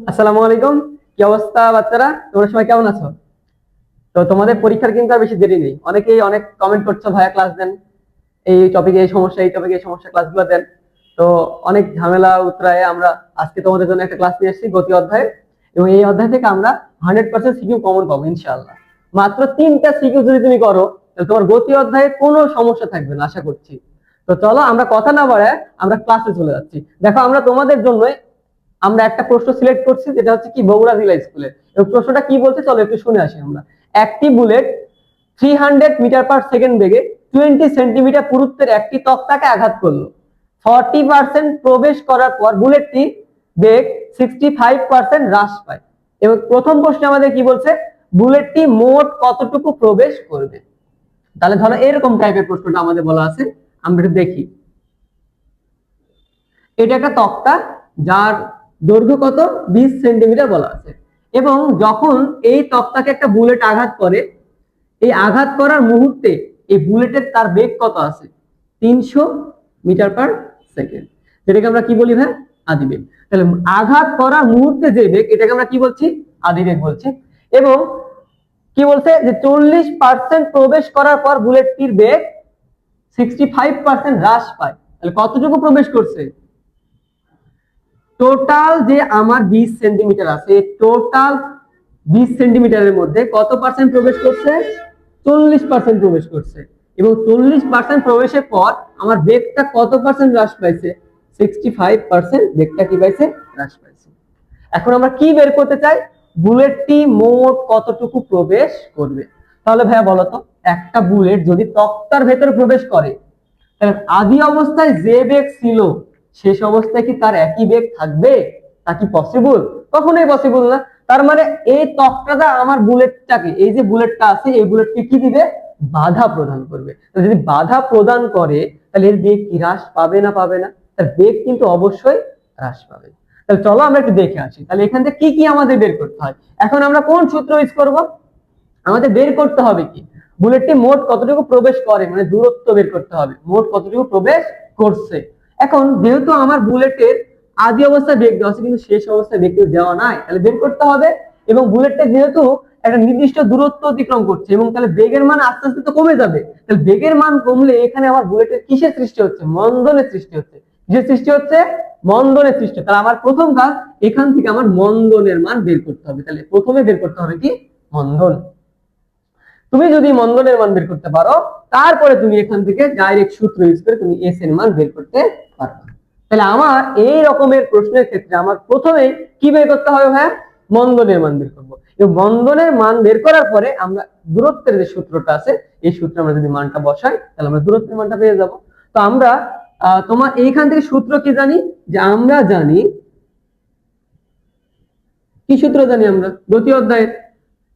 আসসালামু আলাইকুম। কি অবস্থা বাচ্চারা, তোমরা সবাই কেমন আছো? তো তোমাদের পরীক্ষার কিন্তু আর বেশি দেরি নেই। অনেকেই অনেক কমেন্ট করছো, ভাইয়া ক্লাস দেন, এই টপিকে এই সমস্যা, এই টপিকে এই সমস্যা, ক্লাসগুলো দেন। তো অনেক ঝামেলা উতরায় আমরা আজকে তোমাদের জন্য একটা ক্লাস নিয়ে এসেছি গতি অধ্যায়। এবং এই অধ্যায় থেকে আমরা 100% সিকিউ কমন পাবো ইনশাআল্লাহ। মাত্র 3টা সিকিউ যদি তুমি করো, তাহলে তোমার গতি অধ্যায়ে কোনো সমস্যা থাকবে না আশা করছি। তো চলো আমরা কথা না বাড়ায় আমরা ক্লাসে চলে যাচ্ছি। দেখো, আমরা তোমাদের জন্য আমরা একটা প্রশ্ন সিলেক্ট করছি, যেটা হচ্ছে কি বগুড়া জিলা স্কুলে। এবং প্রশ্নটা কি বলছে চলো একটু শুনে আসি আমরা। একটি বুলেট 300 মিটার পার সেকেন্ড বেগে 20 সেন্টিমিটার পুরুত্বের একটি তক্তাকে আঘাত করলো। 40% প্রবেশ করার পর বুলেটটি বেগ 65% হ্রাস পায়। এবং প্রথম প্রশ্নে আমাদের কি বলছে, বুলেটটি মোট কতটুকু প্রবেশ করবে। তাহলে ধরো এরকম টাইপের প্রশ্নটা আমাদের বলা আছে, আমরা একটু দেখি। এটা একটা তক্তা, যার দৈর্ঘ্য কত 20 সেন্টিমিটার বলা আছে। এবং যখন এই তক্তাকে একটা বুলেট আঘাত করে, এই আঘাত করার মুহূর্তে এই বুলেটের তার বেগ কত আছে, 300 মিটার পার সেকেন্ড, যেটাকে আমরা কি বলি ভাই, আদি বেগ। তাহলে আঘাত করার মুহূর্তে যে বেগ, এটাকে আমরা কি বলছি, আদি বেগ বলছি। এবং কি বলছে যে 40% প্রবেশ করার পর বুলেটটির বেগ 65% হ্রাস পায়। তাহলে কতটুকু প্রবেশ করছে, টোটাল যে আমার 20 সেন্টিমিটার আছে, টোটাল 20 সেন্টিমিটারের মধ্যে কত পার্সেন্ট প্রবেশ করছে, 40% প্রবেশ করছে। এবং 40% প্রবেশের পর আমার বেগটা কত পার্সেন্ট হ্রাস পাইছে, 65% বেগটা কি পাইছে, হ্রাস পাইছে। এখন আমরা কি বের করতে চাই, বুলেটটি মোট কতটুকু প্রবেশ করবে। তাহলে ভাইয়া বলো তো, একটা বুলেট যদি তক্তার ভেতরে প্রবেশ করে, আদি অবস্থায় যে বেগ ছিল শেষ অবস্থায় কি তার একই বেগ থাকবে? তা কি পসিবল? কখনোই পসিবল না। তার মানে এই তক্তাটা আমার বুলেটটাকে, এই যে বুলেটটা আছে এই বুলেটকে কি দিবে, বাধা প্রদান করবে। যদি বাধা প্রদান করে তাহলে এর বেগ কি হ্রাস পাবে না পাবে না? তার বেগ কিন্তু অবশ্যই হ্রাস পাবে। তাহলে চলো আমরা একটু দেখে আসি, তাহলে এখান থেকে কি কি আমাদের বের করতে হয়। এখন আমরা কোন সূত্র ইউজ করব, আমাদের বের করতে হবে কি, বুলেটটি মোট কতটুকু প্রবেশ করে, মানে দূরত্ব বের করতে হবে, মোট কতটুকু প্রবেশ করছে। এখন যেহেতু আমার বুলেটের আদি অবস্থায় বেগ দেওয়া আছে কিন্তু শেষ অবস্থায় বেগ দেওয়া নাই, তাহলে বের করতে হবে। এবং বুলেটটা যেহেতু একটা নির্দিষ্ট দূরত্ব অতিক্রম করছে, এবং তাহলে বেগের মান আস্তে আস্তে তো কমে যাবে, তাহলে বেগের মান কমলে এখানে আমার বুলেটের কিসের সৃষ্টি হচ্ছে, মন্দনের সৃষ্টি হচ্ছে। কিসের সৃষ্টি হচ্ছে, মন্দনের সৃষ্টি। তাহলে আমার প্রথম কাজ, এখান থেকে আমার মন্দনের মান বের করতে হবে। তাহলে প্রথমে বের করতে হবে কি, মন্দন। তুমি যদি মন্দনের মান বের করতে পারো, তারপরে তুমি এখান থেকে ডাইরেক্ট সূত্র ইউজ করে তুমি এস এর মান বের করতে পারবে। তাহলে আমার এই রকমের প্রশ্নের ক্ষেত্রে আমার প্রথমে কি বের করতে হবে ভাই, মন্দনের মান বের করবো। এবং মন্দনের মান বের করার পরে আমরা দূরত্বের যে সূত্রটা আছে, এই সূত্রে আমরা যদি মানটা বসাই তাহলে আমরা দূরত্বের মানটা পেয়ে যাব। তো আমরা তোমার এইখান থেকে সূত্র কি জানি, যে আমরা জানি কি সূত্র জানি, আমরা গতি অধ্যায়ের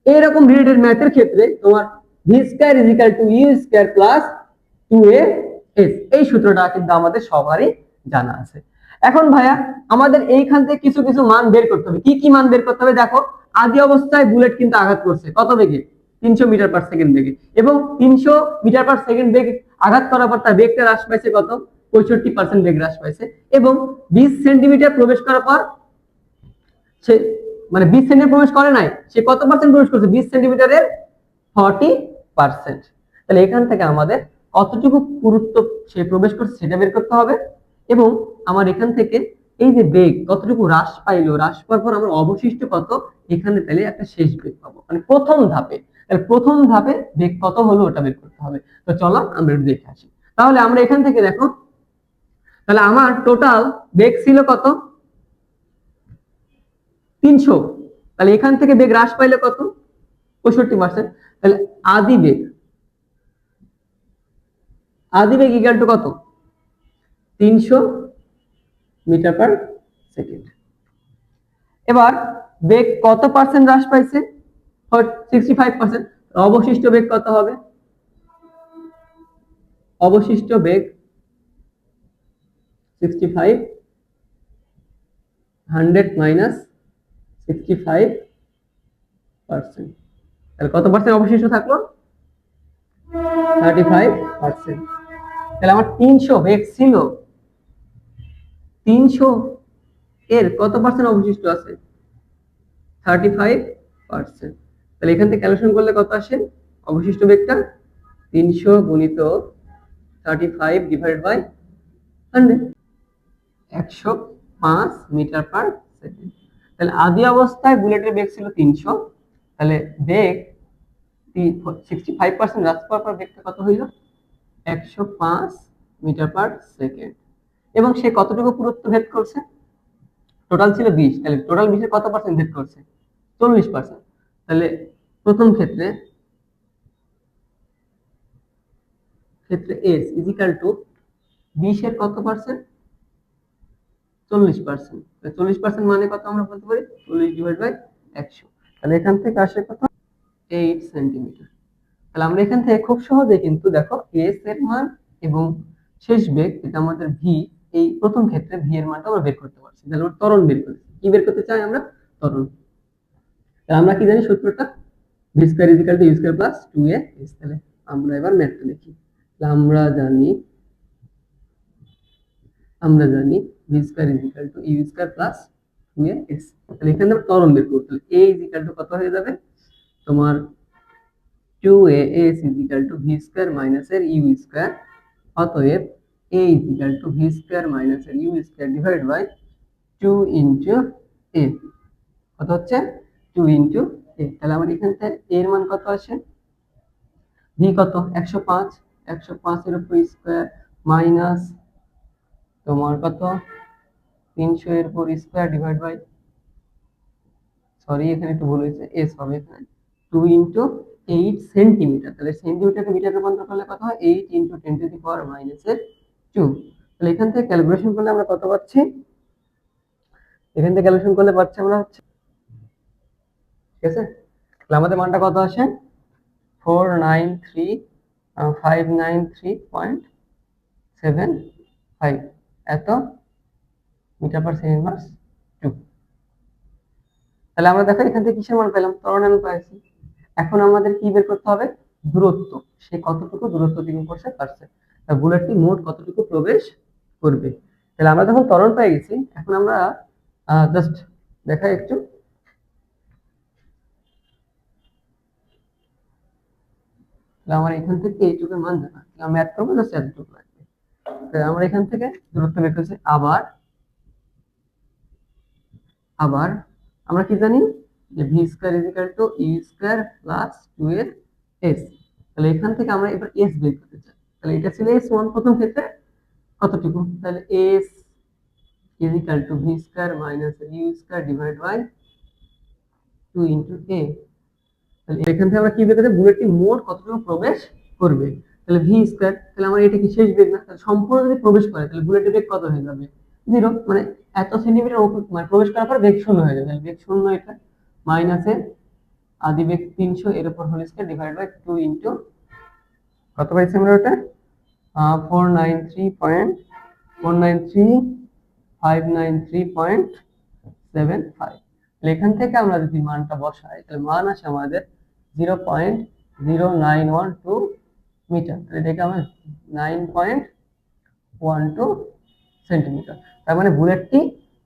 এরকম রিলেটেড ম্যাথের ক্ষেত্রে তোমার v square is equal to u square plus 2a s, এই সূত্রটা কিন্তু আমাদের সবারই জানা আছে। এখন ভাইয়া আমাদের এইখান থেকে কিছু কিছু মান বের করতে হবে। কি কি মান বের করতে হবে, দেখো আদি অবস্থায় বুলেট কিন্তু আঘাত করছে কত বেগে, 300 মিটার পার সেকেন্ড বেগে। এবং 300 মিটার পার সেকেন্ড বেগে আঘাত করার পর তার বেগটা হ্রাস পাইছে কত, 65% বেগ হ্রাস পাইছে। এবং 20 সেন্টিমিটার প্রবেশ করার পর সে, মানে 20 সেন্টিমিটার প্রবেশ করে নাই, সে কত পার্সেন্ট প্রবেশ করছে, 20 সেন্টিমিটারের 40%। তাহলে এখান থেকে আমাদের কতটুকু পুরুত্ব সে প্রবেশ করছে সেটা বের করতে হবে। এবং আমার এখান থেকে এই যে বেগ কতটুকু হ্রাস পাইলো, হ্রাস পাওয়ার পর আমরা অবশিষ্ট কত, এখানে তাহলে একটা শেষ বেগ পাবো, মানে প্রথম ধাপে। তাহলে প্রথম ধাপে বেগ কত হলো ওটা বের করতে হবে। তো চলো আমরা একটু দেখে আসি। তাহলে আমরা এখান থেকে দেখো, তাহলে আমার টোটাল বেগ ছিল কত, 300। তাহলে এখান থেকে বেগ হ্রাস পাইলে কত, 65%। তাহলে আদি বেগ, আদি বেগ ইকুয়াল টু কত, 300 মিটার পার সেকেন্ড। এবার বেগ কত পার্সেন্ট হ্রাস পাইছে, 65%। অবশিষ্ট বেগ কত হবে, অবশিষ্ট বেগ 65, 100 মাইনাস 65%। তাহলে কত পার্সেন্ট অবশিষ্ট থাকলো, 35%। তাহলে আমার 300 বেগ ছিল, 300 এর কত পার্সেন্ট অবশিষ্ট আছে, 35%। তাহলে এখান থেকে ক্যালকুলেশন করলে কত আসে? অবশিষ্ট বেগটা 300 গুণিত 35 divide by 100, 105 metre per second. তাহলে আদি অবস্থায় বুলেটের বেগ ছিল 300, তাহলে বেগ 65% হ্রাস পাওয়ার পর বেগটা কত হইল? 105 মিটার পার সেকেন্ড। এবং সে কতটুকু পুরুত্ব ভেদ করছে? টোটাল ছিল 20, তাহলে টোটাল 20 এর কত পার্সেন্ট ভেদ করছে? 40%। তাহলে প্রথম ক্ষেত্রে S ইজিক্যাল টু 20 এর কত পার্সেন্ট? 40%। 40% মানে কত আমরা বলতে পারি? 40 ডিভাইড বাই 100। তাহলে এখান থেকে আসে কত? 8 সেন্টিমিটার। তাহলে আমরা এখান থেকে খুব সহজে কিন্তু দেখো S এর মান এবং শেষ বেগ, এটা আমাদের v, এই প্রথম ক্ষেত্রে v এর মানটা আমরা বের করতে পারছি। তাহলে আমরা ত্বরণ বের করি। কি বের করতে চাই আমরা? ত্বরণ। তাহলে আমরা কি জানি সূত্রটা? v square equal to u square plus 2a s। তাহলে আমরা এবার ম্যাথটা লিখি। তাহলে আমরা জানি v square equal to u square plus 2a s। তাহলে এখানে আমরা ত্বরণ বের করব। তাহলে a ইকুয়াল টু কত হয়ে যাবে? তোমার 2as equal to v square minus এর u স্কয়ার। অতএব a equal to v square minus এর u square divide by 2 into a। কত হচ্ছে? 2 ইনটু a। তাহলে আমার এখান থেকে a এর মান কত আসে? v কত? 105, 105 এর উপর স্কয়ার মাইনাস তোমার কত? 300 এর উপর স্কয়ার ডিভাইড বাই, সরি এখানে একটু ভুল হয়েছে, s হবে এখানে 2 ইনটু 8 সেন্টিমিটার। তাহলে সেন্টিমিটারকে মিটারে রূপান্তর করলে কত হয়? 8 into 10 to the power minus এর 2। তাহলে এখান থেকে ক্যালকুলেশন করলে আমরা কত পাচ্ছি? এখান থেকে ক্যালকুলেশন করলে পাচ্ছি আমরা হচ্ছে, ঠিক আছে? তাহলে আমাদের মানটা কত আসে? 593.75 এত মিটার পার সেকেন্ড মাস 2। তাহলে আমরা দেখো এখান থেকে কিসের মান পেলাম? ত্বরণের মান পাইছি। এখন আমাদের কি বের করতে হবে? দূরত্ব। সে কতটুকু দূরত্ব অতিক্রম করতে পারছে, তা বুলেটটি মোট কতটুকু প্রবেশ করবে। তাহলে আমরা যখন ত্বরণ পেয়ে গেছি, এখন আমরা জাস্ট দেখাই একটু। তাহলে আমার এখান থেকে এইটুকুর মান জানা, আমি ম্যাথ করবো জাস্ট এতটুকু লাগবে। তাহলে আমরা এখান থেকে দূরত্ব বের করেছি। আবার আমরা কি জানি? যে v square equal to u square plus 2a s। তাহলে এখান থেকে আমরা এবার s বের করতে চাই। তাহলে এটা ছিল s1 প্রথম ক্ষেত্রে কতটুকু? তাহলে s equal to v square minus u square divide by 2 into a। তাহলে এখান থেকে আমরা কি বের করতে? বুলেটটি মোট কতটুকু প্রবেশ করবে। তাহলে v স্কয়ার, তাহলে আমরা এটা কি শেষ বেগ না? তাহলে সম্পূর্ণ যদি প্রবেশ করে তাহলে বুলেটের বেগ কত হয়ে যাবে? 0। মানে এত সেন্টিমিটার মানে প্রবেশ করার পর বেগ 0 হয়ে যাবে। তাহলে বেগ 0 এটা মাইনাস এর আদি বেগ 300 এর উপর whole square divide by 2 into কত পাইছি আমরা? ওটা 493.593.75। এখান থেকে আমরা যদি মানটা বসাই তাহলে মান আসে আমাদের 0.0912 মিটার। তাহলে এটাকে আমরা 9.12 সেন্টিমিটার। তার মানে বুলেটটি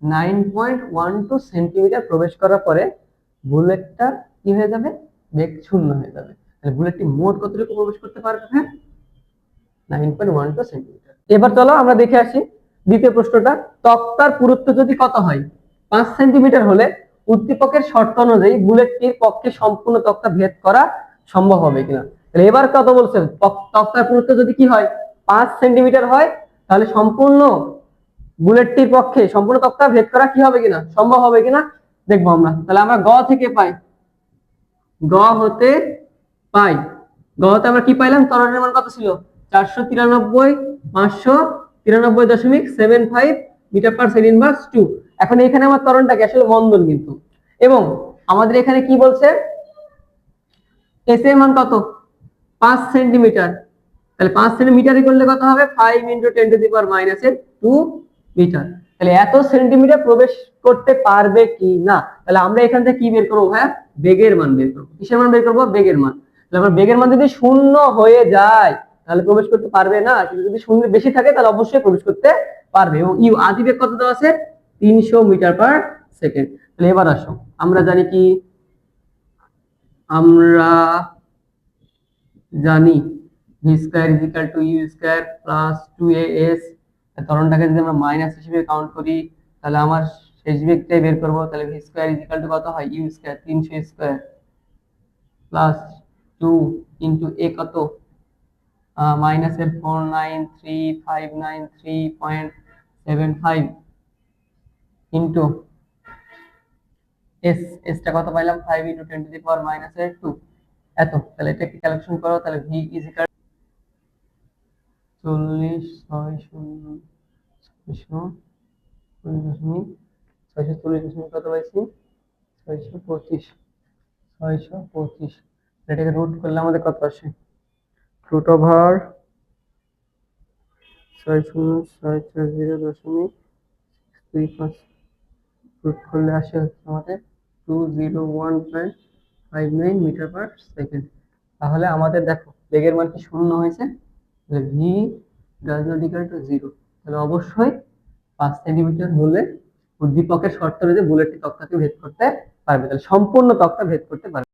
9.12 সেন্টিমিটার প্রবেশ করার পরে বুলেটটা কি হয়ে যাবে? বেগ 0 হয়ে যাবে। তাহলে বুলেটটি মোট কতটুকু প্রবেশ করতে পারবে? হ্যাঁ, 9.12 সেন্টিমিটার। এবার চলো আমরা দেখে আসি দ্বিতীয় প্রশ্নটা। তক্তার পুরুত্ব যদি কত হয়? 5 সেন্টিমিটার হলে উদ্দীপকের শর্ত অনুযায়ী বুলেটটির পক্ষে সম্পূর্ণ তক্তা ভেদ করা সম্ভব হবে কিনা। তাহলে এবার কত বলছেন? তক্তার পুরুত্ব যদি কি হয়? 5 সেন্টিমিটার হয়, তাহলে সম্পূর্ণ বুলেটটির পক্ষে সম্পূর্ণ তক্তা ভেদ করা কি হবে কিনা, সম্ভব হবে কিনা দেখবো আমরা। তাহলে আমরা গ থেকে পাই, গ হতে আমরা কি পাইলাম? ত্বরণের মান কত ছিল? 493,593.75 মিটার পার সেকেন্ড ইনভার্স 2। এখন এখানে আমার ত্বরণটাকে আসলে মন্দন কিন্তু, এবং আমাদের এখানে কি বলছে? এস এর মান কত? 5 সেন্টিমিটার। তাহলে 5 সেন্টিমিটার করলে কত হবে? 5 into 10 to the power minus 2 metre. তাহলে এত সেন্টিমিটার প্রবেশ করতে পারবে কি না। তাহলে আমরা এখান থেকে কি বের করবো? হ্যাঁ, বেগের মান বের করবো। কিসের মান বের করবো? বেগের মান। তাহলে আমরা বেগের মান যদি 0 হয়ে যায় তাহলে প্রবেশ করতে পারবে না, কিন্তু যদি 0 বেশি থাকে তাহলে অবশ্যই প্রবেশ করতে পারবে। এবং ইউ আদি বেগ কত দেওয়া আছে? 300 মিটার পার সেকেন্ড। তাহলে এবার আসো, আমরা জানি কি, আমরা জানি v square is equal to u square plus 2as। ত্বরণটাকে যদি আমরা মাইনাস হিসেবে কাউন্ট করি তাহলে আমার শেষ বেগটাই বের করব। তাহলে V square is equal to কত হয়, U square 300 square plus 2 into a কত, মাইনাসের 493593.75 ইনটু এস, এসটা কত পাইলাম 5 ইনটু 10 টু দি পাওয়ার মাইনাসের 2 এত। তাহলে এটা কি ক্যালকুলেশন করো, তাহলে ভি ইজ ইকুয়াল 40 640 কত পাইছি, 625, 625। এটাকে রুট করলে আমাদের কত আসে, রুট ওভার 60640.25 রুট করলে আসে হচ্ছে আমাদের 201.59 মিটার পার সেকেন্ড। তাহলে আমাদের দেখো বেগের মান কি শূন্য হয়েছে, V does not equal to 0। তাহলে অবশ্যই 5 সেন্টিমিটার হলে উদ্দীপকের শর্ত অনুযায়ী বুলেটটি তক্তাকে ভেদ করতে পারবে, তাহলে সম্পূর্ণ তক্তা ভেদ করতে পারবে।